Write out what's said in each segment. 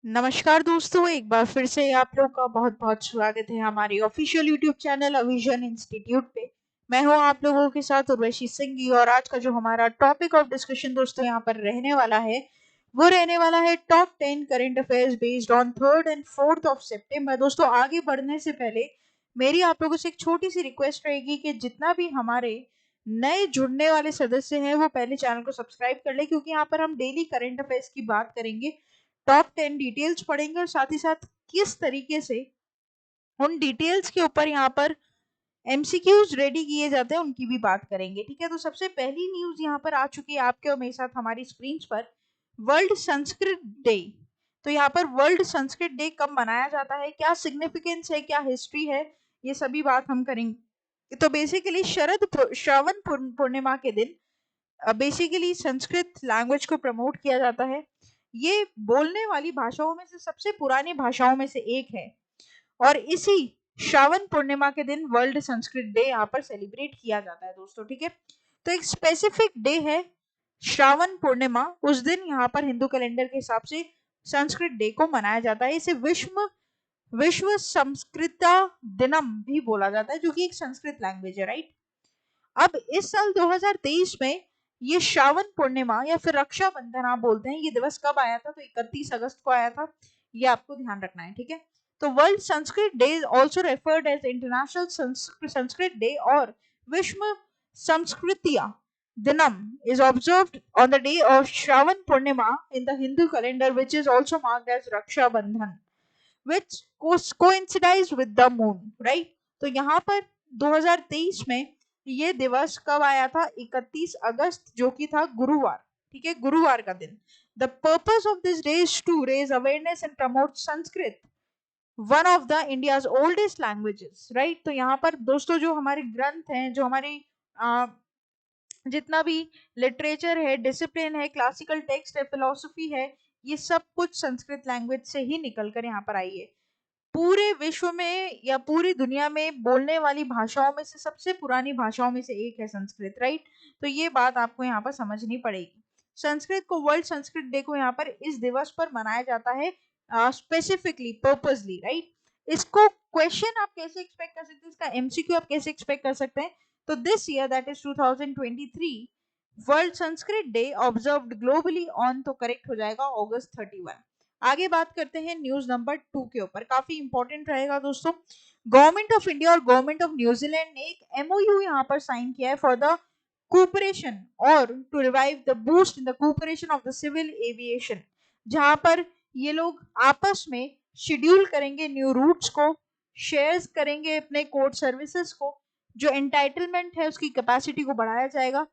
नमस्कार दोस्तों, एक बार फिर से आप लोग का बहुत बहुत स्वागत है हमारी ऑफिशियल यूट्यूब चैनल अविजन इंस्टीट्यूट पे। मैं हूं आप लोगों के साथ उर्वशी सिंह और आज का जो हमारा टॉपिक ऑफ डिस्कशन दोस्तों यहाँ पर रहने वाला है वो रहने वाला है top 10 current affairs based on 3rd and 4th of सितंबर। दोस्तों आगे बढ़ने से पहले मेरी आप लोगों से एक छोटी सी रिक्वेस्ट रहेगी कि जितना भी हमारे नए जुड़ने वाले सदस्य हैं वो पहले चैनल को सब्सक्राइब कर ले, क्योंकि यहाँ पर हम डेली करंट अफेयर्स की बात करेंगे, टॉप 10 डिटेल्स पढ़ेंगे और साथ ही साथ किस तरीके से उन डिटेल्स के ऊपर यहाँ पर एमसीक्यूज रेडी किए जाते हैं उनकी भी बात करेंगे। ठीक है, तो सबसे पहली न्यूज यहाँ पर आ चुकी है आपके और मेरे साथ हमारी स्क्रीन पर। World Sanskrit day. तो यहाँ पर वर्ल्ड संस्कृत डे कब मनाया जाता है, क्या सिग्निफिकेंस है, क्या हिस्ट्री है, ये सभी बात हम करेंगे। तो बेसिकली श्रावण पूर्णिमा के दिन बेसिकली संस्कृत लैंग्वेज को प्रमोट किया जाता है। ये बोलने वाली भाषाओं में से सबसे पुरानी भाषाओं में से एक है और इसी श्रावण पूर्णिमा के दिन वर्ल्ड संस्कृत डे यहाँ पर सेलिब्रेट किया जाता है दोस्तों। ठीक है, तो एक स्पेसिफिक डे है श्रावण पूर्णिमा, उस दिन यहाँ पर हिंदू कैलेंडर के हिसाब से संस्कृत डे को मनाया जाता है। इसे विश्व संस्कृत दिनम भी बोला जाता है, जो कि एक संस्कृत लैंग्वेज है, राइट। अब इस साल 2023 में ये श्रावण पूर्णिमा या फिर रक्षाबंधन आप बोलते हैं, ये दिवस कब आया था? तो 31 अगस्त को आया था, ये आपको ध्यान रखना है। ठीक है, तो world Sanskrit day also referred as international Sanskrit day और विश्व संस्कृतिया दिनम is observed on the day of Shravan Purnima in the Hindu calendar, which is also marked as Raksha Bandhan, which coincides with the moon, right? तो यहाँ पर 2023 में ये दिवस कब आया था? 31 अगस्त, जो कि था गुरुवार। ठीक है, गुरुवार का दिन। The purpose of this day is to raise awareness and promote Sanskrit, one of the India's oldest languages, right. तो यहाँ पर दोस्तों जो हमारे ग्रंथ हैं, जो हमारी जितना भी लिटरेचर है, डिसिप्लिन है, क्लासिकल टेक्स्ट है, फिलोसफी है, ये सब कुछ संस्कृत लैंग्वेज से ही निकल कर यहाँ पर आई है। पूरे विश्व में या पूरी दुनिया में बोलने वाली भाषाओं में से सबसे पुरानी भाषाओं में से एक है संस्कृत, राइट। तो ये बात आपको यहाँ पर समझनी पड़ेगी। संस्कृत को वर्ल्ड संस्कृत डे को यहाँ पर इस दिवस पर मनाया जाता है स्पेसिफिकली, पर्पसली, राइट। इसको क्वेश्चन आप कैसे एक्सपेक्ट कर सकते हैं, इसका एमसीक्यू आप कैसे एक्सपेक्ट कर सकते हैं? तो this year, that is 2023, world Sanskrit day observed globally on, तो करेक्ट हो जाएगा अगस्त 31। आगे बात करते हैं न्यूज नंबर 2 के ऊपर, काफी इंपॉर्टेंट रहेगा दोस्तों। गवर्नमेंट ऑफ इंडिया और गवर्नमेंट ऑफ न्यूजीलैंड ने एक एमओयू यहाँ पर साइन किया है फॉर द कोऑपरेशन और to revive the boost in the cooperation of the civil aviation, जहां पर ये लोग आपस में शेड्यूल करेंगे न्यू रूट्स को, शेयर्स करेंगे अपने कोड सर्विसेज को, जो एंटाइटलमेंट है उसकी कैपेसिटी को बढ़ाया जाएगा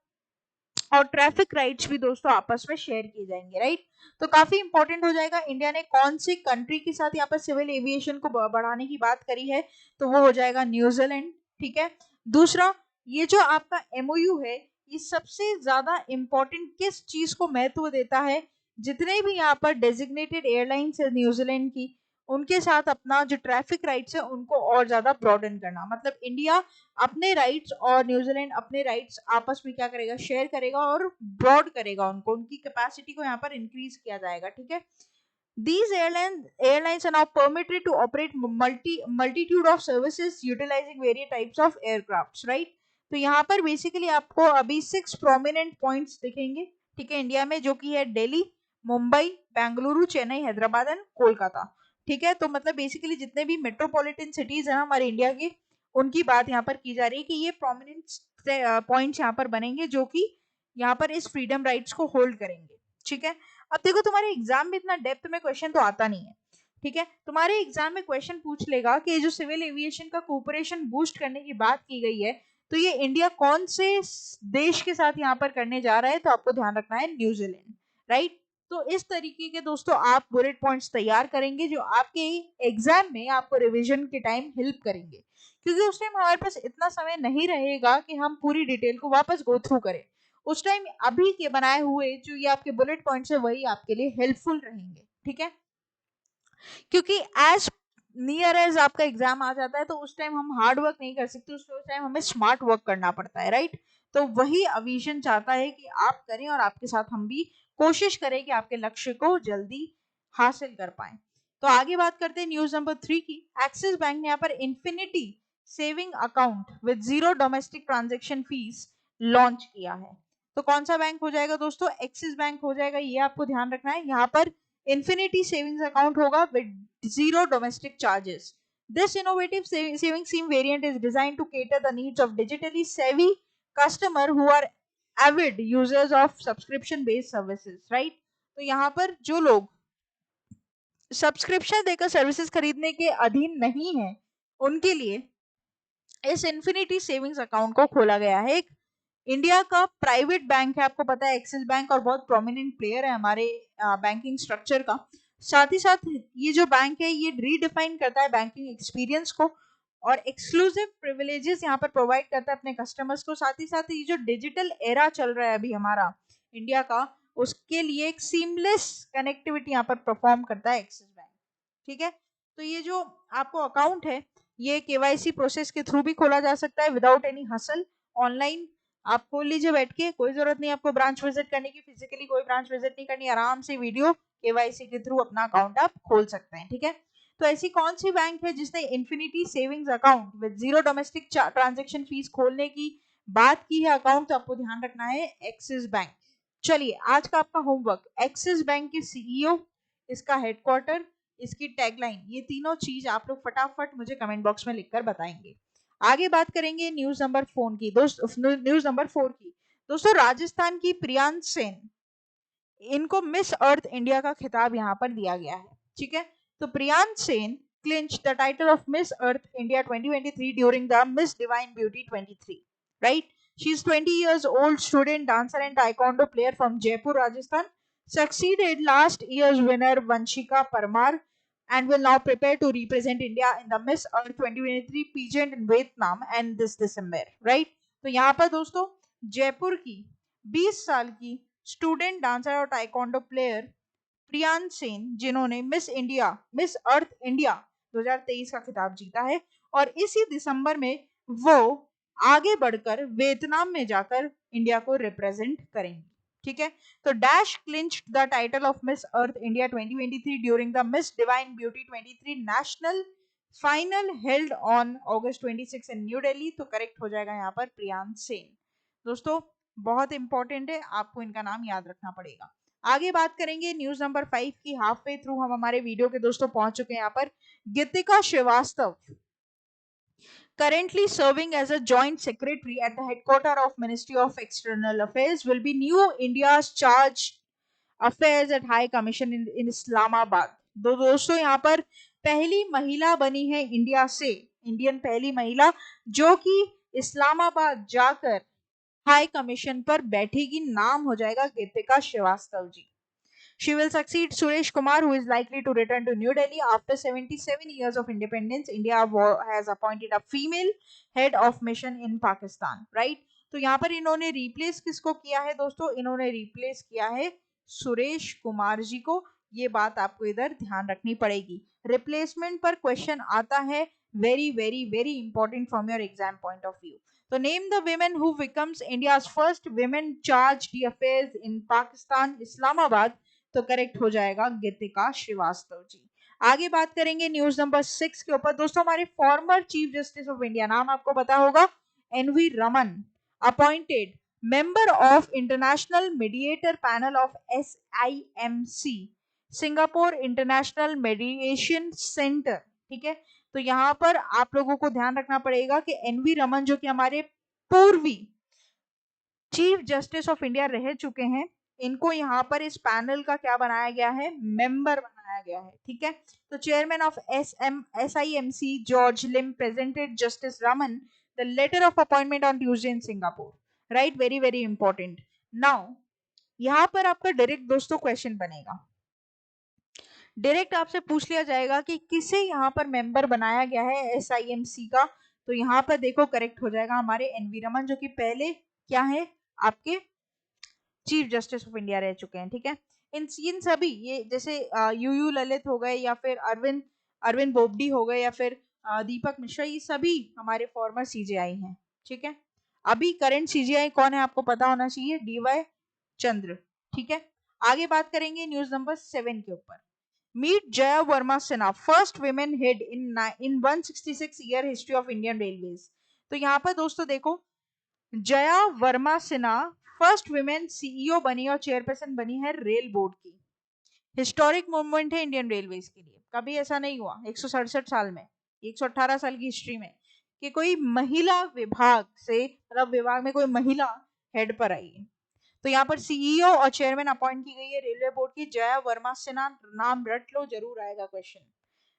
और ट्रैफिक राइट्स भी दोस्तों आपस में शेयर किए जाएंगे, राइट। तो काफी इंपॉर्टेंट हो जाएगा। इंडिया ने कौन सी कंट्री के साथ यहाँ पर सिविल एविएशन को बढ़ाने की बात करी है? तो वो हो जाएगा न्यूजीलैंड। ठीक है, दूसरा, ये जो आपका एमओयू है, ये सबसे ज्यादा इंपॉर्टेंट किस चीज को महत्व देता है? जितने भी यहाँ पर डेजिग्नेटेड एयरलाइंस है न्यूजीलैंड की, उनके साथ अपना जो ट्रैफिक राइट्स है उनको और ज्यादा ब्रॉडन करना, मतलब इंडिया अपने राइट्स और न्यूजीलैंड अपने राइट्स आपस में क्या करेगा? शेयर करेगा और ब्रॉड करेगा उनको, उनकी कैपेसिटी को यहाँ पर इंक्रीज किया जाएगा। ठीक है, these airlines are now permitted to operate multitude of services utilizing various types of aircrafts, right? तो यहाँ पर बेसिकली आपको अभी 6 प्रोमिनेंट पॉइंट्स दिखेंगे, ठीक है, इंडिया में, जो कि है दिल्ली, मुंबई, बेंगलुरु, चेन्नई, हैदराबाद एंड कोलकाता। ठीक है, तो मतलब बेसिकली जितने भी मेट्रोपॉलिटन सिटीज हैं हमारे इंडिया के, उनकी बात यहाँ पर की जा रही है कि ये प्रोमिनेंट पॉइंट्स यहाँ पर बनेंगे जो कि यहाँ पर इस फ्रीडम राइट्स को होल्ड करेंगे। ठीक है, अब देखो तुम्हारे एग्जाम में इतना डेप्थ में क्वेश्चन तो आता नहीं है। ठीक है, तुम्हारे एग्जाम में क्वेश्चन पूछ लेगा कि जो सिविल एविएशन का कोऑपरेशन बूस्ट करने की बात की गई है, तो ये इंडिया कौन से देश के साथ यहाँ पर करने जा रहा है? तो आपको ध्यान रखना है न्यूजीलैंड, राइट। तो इस तरीके के दोस्तों आप बुलेट पॉइंट्स तैयार करेंगे जो आपके एग्जाम में आपको रिवीजन के टाइम हेल्प करेंगे, क्योंकि उस टाइम हमारे पास इतना समय नहीं रहेगा कि हम पूरी डिटेल को वापस गो थ्रू करें। उस टाइम अभी के बनाए हुए जो ये आपके बुलेट पॉइंट्स है वही आपके लिए हेल्पफुल रहेंगे। ठीक है, क्योंकि एज नियर एज आपका एग्जाम आ जाता है तो उस टाइम हम हार्ड वर्क नहीं कर सकते, उस टाइम हमें स्मार्ट वर्क करना पड़ता है, राइट। तो वही अविजन चाहता है कि आप करें और आपके साथ हम भी कोशिश करें कि आपके लक्ष्य को जल्दी हासिल कर पाए। तो आगे बात करते हैं न्यूज नंबर 3 की। एक्सिस बैंक ने यहाँ पर infinity saving account with zero domestic transaction fees launch किया है। तो कौन सा बैंक हो जाएगा दोस्तों? एक्सिस बैंक हो जाएगा, ये आपको ध्यान रखना है। यहाँ पर इन्फिनिटी सेविंग्स अकाउंट होगा with zero domestic charges. This innovative saving scheme variant is designed to cater the needs of digitally savvy customer who are avid users of subscription based services, right? तो यहाँ पर जो लोग subscription देकर services खरीदने के अधीन नहीं है, उनके लिए इस इन्फिनिटी सेविंग्स अकाउंट को खोला गया है। एक इंडिया का प्राइवेट बैंक है, आपको पता है एक्सिस बैंक, और बहुत प्रोमिनेंट प्लेयर है हमारे बैंकिंग स्ट्रक्चर का। साथ ही साथ ये जो बैंक है ये रीडिफाइन करता है बैंकिंग एक्सपीरियंस को और एक्सक्लूसिव प्रिविलेजेस यहाँ पर प्रोवाइड करता है अपने कस्टमर्स को। साथ ही साथ ये जो डिजिटल एरा चल रहा है अभी हमारा इंडिया का, उसके लिए एक सीमलेस कनेक्टिविटी यहाँ पर परफॉर्म करता है एक्सिस बैंक। ठीक है, तो ये जो आपको अकाउंट है ये केवाईसी प्रोसेस के थ्रू भी खोला जा सकता है विदाउट एनी हसल। ऑनलाइन आप खोल लीजिए बैठ के, कोई जरूरत नहीं आपको ब्रांच विजिट करने की, फिजिकली कोई ब्रांच विजिट नहीं करनी, आराम से वीडियो केवाईसी के थ्रू अपना अकाउंट आप खोल सकते हैं। ठीक है, तो ऐसी कौन सी बैंक है जिसने infinity savings account with zero domestic transaction fees खोलने की बात की है अकाउंट? तो आपको ध्यान रखना है एक्सिस बैंक। चलिए आज का आपका होमवर्क, एक्सिस बैंक के सीईओ, इसका हेडक्वार्टर, इसकी टैगलाइन, ये तीनों चीज आप लोग फटाफट मुझे कमेंट बॉक्स में लिखकर बताएंगे। आगे बात करेंगे न्यूज नंबर 4 की। न्यूज नंबर 4 की दोस्तों, राजस्थान की प्रियांश सेन, इनको मिस अर्थ इंडिया का खिताब यहाँ पर दिया गया है। ठीक है, तो Priyansh Sen clinched the title of Miss Earth India 2023 during the Miss Divine Beauty 23, right? She is 20 years old, student, dancer and taekwondo player from Jaipur, Rajasthan. Succeeded last year's winner Vanshika Parmar and will now prepare to represent India in the Miss Earth 2023 pageant in Vietnam and this December, right? तो यहाँ पर दोस्तों जयपुर की 20 साल की student dancer और taekwondo player Priyansh Sen, जिन्होंने Miss Earth India 2023 का खिताब जीता है, और इसी दिसंबर में वो आगे बढ़कर वियतनाम में जाकर इंडिया को रिप्रेजेंट करेंगी। ठीक है, तो dash clinched the title of Miss Earth India 2023 during the miss divine beauty 23 national final held on August 26 in new Delhi. तो करेक्ट हो जाएगा यहाँ पर प्रियांश सेन। दोस्तों बहुत इंपॉर्टेंट है, आपको इनका नाम याद रखना पड़ेगा। आगे बात करेंगे न्यूज नंबर 5 की। हाफ वे थ्रू हम हमारे वीडियो के दोस्तों पहुंच चुके हैं यहाँ पर। गीतिका Srivastava, currently serving as a joint secretary at the headquarters of Ministry of External Affairs, will be new India's charge affairs at High Commission in Islamabad। दोस्तों यहाँ पर पहली महिला बनी है इंडिया से, इंडियन पहली महिला जो कि इस्लामाबाद जाकर हाई कमीशन पर बैठेगी। नाम हो जाएगा गीतिका Srivastava ji. She will succeed Suresh Kumar, who is likely to return to New Delhi after 77 years of independence. India has appointed a female head of mission in Pakistan, right? तो यहाँ पर इन्होंने रिप्लेस किसको किया है दोस्तों? इन्होंने रिप्लेस किया है सुरेश कुमार जी को। ये बात आपको इधर ध्यान रखनी पड़ेगी। रिप्लेसमेंट पर क्वेश्चन आता है, very very very important from your exam point of view. तो name the women who becomes India's first women charged affairs in Pakistan, Islamabad। तो करेक्ट हो जाएगा गीतिका श्रीवास्तव जी। आगे बात करेंगे न्यूज नंबर 6 के ऊपर। दोस्तों हमारे former chief justice of India, नाम आपको पता होगा, NV Raman, appointed member of international mediator panel of SIMC, Singapore international mediation centre. ठीक है, तो यहाँ पर आप लोगों को ध्यान रखना पड़ेगा कि एनवी रमन जो कि हमारे पूर्वी चीफ जस्टिस ऑफ इंडिया रह चुके हैं, इनको यहाँ पर इस पैनल का क्या बनाया गया है? मेंबर बनाया गया है। ठीक है, तो chairman of SIMC George Lim presented justice Raman the letter of appointment on Tuesday in Singapore, right? Very very important. Now यहाँ पर आपका डायरेक्ट दोस्तों क्वेश्चन बनेगा, डायरेक्ट आपसे पूछ लिया जाएगा कि किसे यहाँ पर मेंबर बनाया गया है SIMC का। तो यहाँ पर देखो करेक्ट हो जाएगा हमारे एनवी रमन, जो कि पहले क्या है आपके चीफ जस्टिस ऑफ इंडिया रह चुके हैं। ठीक है, इन सभी, ये जैसे यूयू ललित हो गए या फिर अरविंद बोबडी हो गए या फिर दीपक मिश्रा, ये सभी हमारे फॉर्मर CJI हैं। ठीक है, अभी करंट CJI कौन है आपको पता होना चाहिए, DY चंद्र। ठीक है, आगे बात करेंगे न्यूज नंबर 7 के ऊपर। Meet Jaya Verma Sinha, first women head in 166 year history of Indian railways. तो यहाँ पर दोस्तों देखो, Jaya Verma Sinha first women CEO बनी और चेयरपर्सन बनी है रेल बोर्ड की। हिस्टोरिक मूवमेंट है इंडियन रेलवेज के लिए, कभी ऐसा नहीं हुआ 167 साल में, 118 साल की हिस्ट्री में कि कोई महिला विभाग से, मतलब विभाग में कोई महिला हेड पर आई है। तो यहाँ पर सीईओ और चेयरमैन अपॉइंट की गई है रेलवे बोर्ड की जया वर्मा सिन्हा। नाम रट लो, जरूर आएगा question.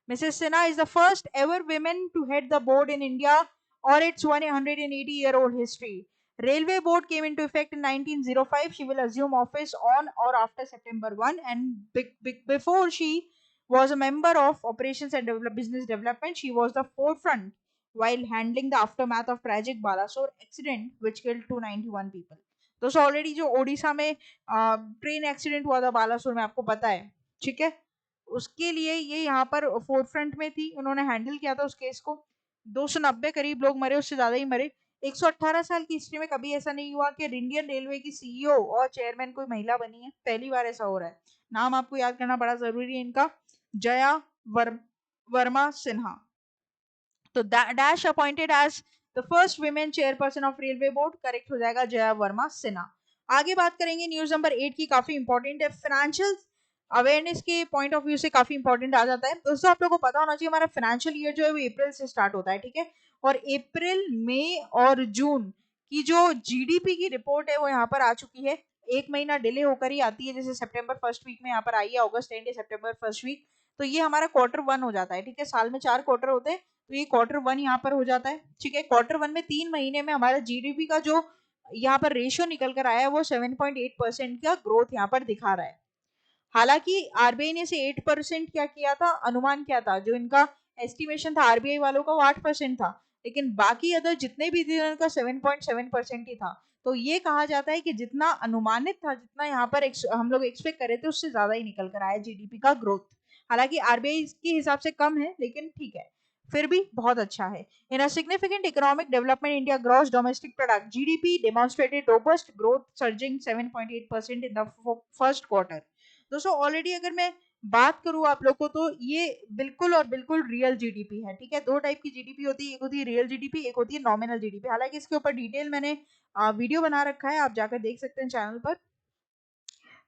Mrs. Sinha is the first ever woman to head the board in India or its 180-year-old history. Railway board came into effect in 1905. She will assume office on or after September 1, and before she was a member of operations and business development. She was the forefront while handling the aftermath of tragic Balasore accident which killed 291 people. दोस्तों already जो ओडिशा में train accident हुआ था बालासोर में, आपको पता है, ठीक है, उसके लिए ये यहाँ पर फोरफ्रंट में थी, उन्होंने हैंडल किया था उस केस को। 290 करीब लोग मरे, उससे ज्यादा ही मरे। 118 साल की हिस्ट्री में कभी ऐसा नहीं हुआ कि इंडियन रेलवे की सीईओ और चेयरमैन कोई महिला बनी है, पहली बार ऐसा हो रहा है। नाम आपको याद करना बड़ा जरूरी है इनका, जया वर्मा सिन्हा। तो dash appointed as the first women chairperson of railway board, correct हो जाएगा जया वर्मा सिन्हा। आगे बात करेंगे न्यूज नंबर 8 की, काफी इंपॉर्टेंट है, फाइनेंशियल अवेयरनेस के पॉइंट ऑफ व्यू से काफी इंपॉर्टेंट आ जाता है। दोस्तों आप लोगों को पता होना चाहिए हमारा फाइनेंशियल ईयर जो है वो अप्रैल से स्टार्ट होता है, ठीक है, और अप्रैल, मई और जून की जो जीडीपी की रिपोर्ट है वो यहाँ पर आ चुकी है। एक महीना डिले होकर ही आती है, जैसे सितंबर फर्स्ट वीक में यहाँ पर आई है, अगस्त एंड सितंबर फर्स्ट वीक। तो ये हमारा क्वार्टर 1 हो जाता है, ठीक है, साल में 4 क्वार्टर होते हैं, तो ये क्वार्टर 1 यहाँ पर हो जाता है, ठीक है। क्वार्टर 1 में 3 महीने में हमारा जीडीपी का जो यहाँ पर रेशियो निकल कर आया है वो 7.8% का ग्रोथ यहाँ पर दिखा रहा है। हालांकि आरबीआई ने से 8% क्या किया था, अनुमान क्या था, जो इनका एस्टिमेशन था आरबीआई वालों का वो 8% था, लेकिन बाकी अदर जितने भी थे उनका 7.7% ही था। तो ये कहा जाता है कि जितना अनुमानित था, जितना यहाँ पर हम लोग एक्सपेक्ट कर रहे थे, उससे ज्यादा ही निकल कर आया जीडीपी का ग्रोथ। हालांकि आरबीआई के हिसाब से कम है, लेकिन ठीक है, फिर भी बहुत अच्छा है। In a significant economic development, India gross domestic product GDP demonstrated robust growth, surging 7.8% in the first quarter. दोस्तों ऑलरेडी अगर मैं बात करूं आप लोग को, तो ये बिल्कुल और बिल्कुल रियल जीडीपी है, ठीक है। दो टाइप की जीडीपी होती है, एक होती है रियल जीडीपी, एक होती है नॉमिनल जीडीपी। हालांकि इसके ऊपर डिटेल मैंने वीडियो बना रखा है, आप जाकर देख सकते हैं चैनल पर।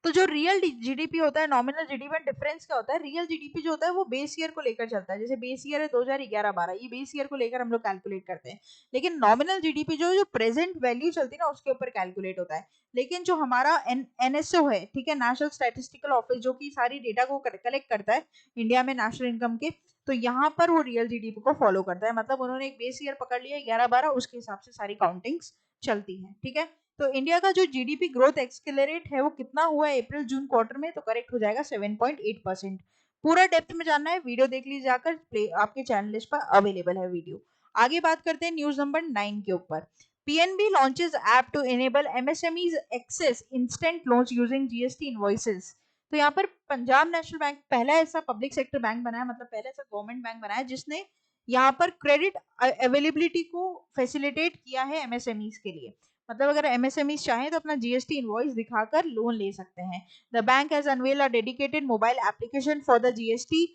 तो जो रियल जीडीपी होता है, नॉमिनल जीडीपी में डिफरेंस क्या होता है, रियल जीडीपी जो होता है वो बेस ईयर को लेकर चलता है, जैसे बेस ईयर है 2011-12, ये बेस ईयर को लेकर हम लोग कैलकुलेट करते हैं। लेकिन नॉमिनल जीडीपी जो प्रेजेंट वैल्यू चलती है ना, उसके ऊपर कैलकुलेट होता है। लेकिन जो हमारा एनएसओ है, ठीक है, नेशनल स्टैटिस्टिकल ऑफिस, जो कि सारी डेटा को कलेक्ट करता है इंडिया में नेशनल इनकम के, तो यहाँ पर वो रियल जीडीपी को फॉलो करता है। मतलब उन्होंने एक बेस ईयर पकड़ लिया 11-12, उसके हिसाब से सारी काउंटिंग्स चलती है, ठीक है। तो इंडिया का जो जीडीपी ग्रोथ एक्सेलरेट है वो कितना हुआ है अप्रैल जून क्वार्टर में, तो करेक्ट हो जाएगा 7.8%। पूरा डेप्थ में जानना है, वीडियो देख लीजिए जाकर, आपके चैनल लिस्ट पर अवेलेबल है वीडियो। आगे बात करते हैं न्यूज नंबर 9 के ऊपर। PNB launches app to enable MSMEs access instant loans using GST invoices. तो यहाँ पर पंजाब नेशनल बैंक पहला ऐसा पब्लिक सेक्टर बैंक बना है, मतलब पहला ऐसा गवर्नमेंट बैंक बना है जिसने यहाँ पर क्रेडिट अवेलेबिलिटी को फैसिलिटेट किया है एमएसएमईज के लिए। मतलब अगर एमएसएमई चाहें तो अपना जीएसटी इनवॉइस दिखाकर लोन ले सकते हैं। The bank has unveiled a dedicated mobile application for the GST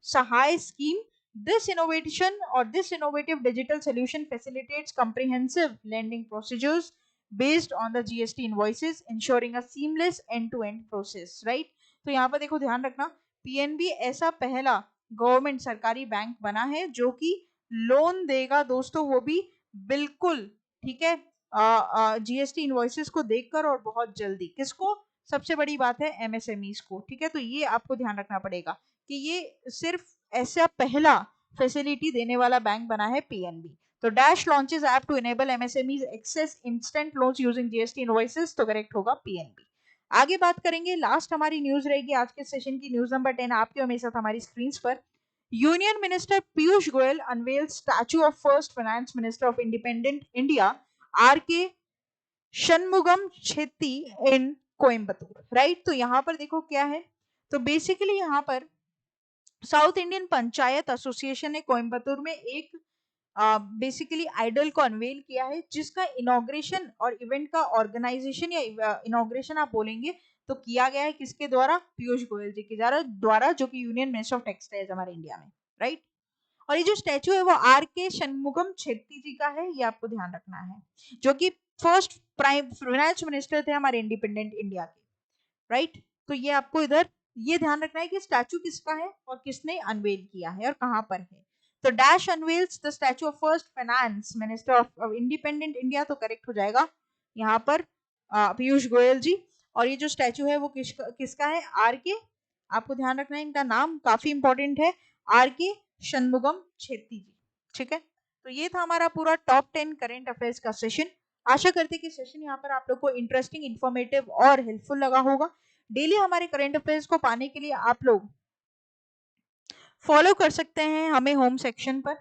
Sahay scheme. This innovative digital solution facilitates comprehensive lending procedures based on the GST invoices, ensuring a seamless end-to-end process, right? तो यहाँ पर देखो, ध्यान रखना, PNB ऐसा पहला government सरकारी bank बना है जो कि लोन देगा दोस्तों, वो भी बिल्कुल, ठीक है, जीएसटी इनवॉइसेस को देखकर और बहुत जल्दी। किसको? सबसे बड़ी बात है एमएसएमईज को, ठीक है। तो ये आपको ध्यान रखना पड़ेगा कि ये सिर्फ ऐसा पहला फैसिलिटी देने वाला बैंक बना है पीएनबी। तो dash launches app to enable MSMEs access instant loans using GST invoices, तो करेक्ट होगा पीएनबी। आगे बात करेंगे, लास्ट हमारी न्यूज रहेगी आज के सेशन की, न्यूज नंबर 10 आपके हमेशा हमारी स्क्रीन पर। Union minister Piyush Goyal unveil statue of first finance minister of independent India R K. Shanmukham Chetty in Coimbatore, right. तो यहाँ पर देखो क्या है, तो बेसिकली यहाँ पर साउथ इंडियन पंचायत एसोसिएशन ने कोयम्बतूर में एक बेसिकली आइडल को अनवेल किया है, जिसका इनॉग्रेशन और इवेंट का ऑर्गेनाइजेशन, या इनॉग्रेशन आप बोलेंगे, तो किया गया है किसके द्वारा? पीयूष गोयल जी के द्वारा, जो कि यूनियन मिनिस्टर ऑफ टेक्सटाइल्स हमारे इंडिया में, राइट। और ये जो स्टैचू है वो आर के शनमुगम छेत्री जी का है, ये आपको ध्यान रखना है, जो कि फर्स्ट फाइनेंस मिनिस्टर थे हमारे इंडिपेंडेंट इंडिया के, राइट। तो ये आपको इधर ये ध्यान रखना है कि स्टैचू किसका है और किसने अनवेल किया है और कहां पर है। तो dash unveils the statue of first finance minister of independent India, तो करेक्ट हो जाएगा यहाँ पर पीयूष गोयल जी। और ये जो स्टैचू है वो किसका है? आर के, आपको ध्यान रखना है, इनका नाम काफी इंपॉर्टेंट है, आर के शनमुगम छेत्री जी, ठीक है। तो ये था हमारा पूरा टॉप 10 करंट अफेयर्स का सेशन। आशा करते कि सेशन यहाँ पर आप लोग को इंटरेस्टिंग, इन्फॉर्मेटिव और हेल्पफुल लगा होगा। डेली हमारे करंट अफेयर्स को पाने के लिए आप लोग फॉलो कर सकते हैं हमें होम सेक्शन पर।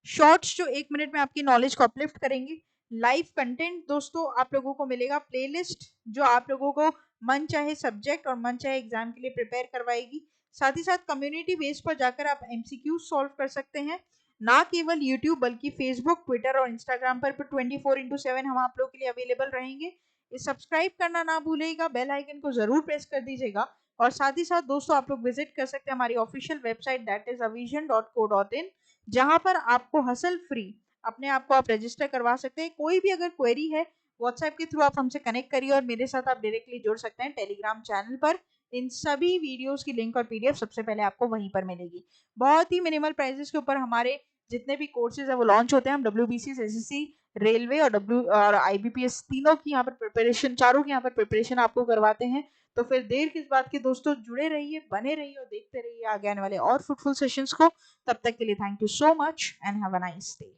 शॉर्ट्स जो 1 मिनट में आपकी नॉलेज को अपलिफ्ट करेंगे, लाइव कंटेंट दोस्तों आप लोगों को मिलेगा, प्लेलिस्ट जो आप लोगों को मन चाहे सब्जेक्ट और मन चाहे एग्जाम के लिए प्रिपेयर करवाएगी। साथ ही साथ कम्युनिटी बेस पर जाकर आप एमसीक्यू सॉल्व कर सकते हैं, ना केवल यूट्यूब बल्कि फेसबुक, ट्विटर और इंस्टाग्राम पर 24/7 हम आप लोगों के लिए अवेलेबल रहेंगे। सब्सक्राइब करना ना भूलिएगा, बेल आइकन को जरूर प्रेस कर दीजिएगा। और साथ ही साथ दोस्तों आप लोग विजिट कर सकते हैं हमारी official website that is avision.co.in, जहां पर आपको हसल फ्री अपने आप को आप रजिस्टर करवा सकते हैं। कोई भी अगर क्वेरी है व्हाट्सएप के थ्रू आप हमसे कनेक्ट करिए और मेरे साथ आप डायरेक्टली जुड़ सकते हैं टेलीग्राम चैनल पर। इन सभी वीडियोस की लिंक और पीडीएफ सबसे पहले आपको वहीं पर मिलेगी। बहुत ही मिनिमल प्राइसेस के ऊपर हमारे जितने भी कोर्सेज है वो लॉन्च होते हैं। हम डब्ल्यूबीसीएस, एसएससी, रेलवे और आईबीपीएस तीनों की यहाँ पर प्रिपरेशन, चारों की यहाँ पर प्रिपरेशन आपको करवाते हैं। तो फिर देर किस बात की दोस्तों, जुड़े रहिए, बने रहिए और देखते रहिए आगे आने वाले और फ्रूटफुल सेशंस को। तब तक के लिए thank you so much and have a nice day.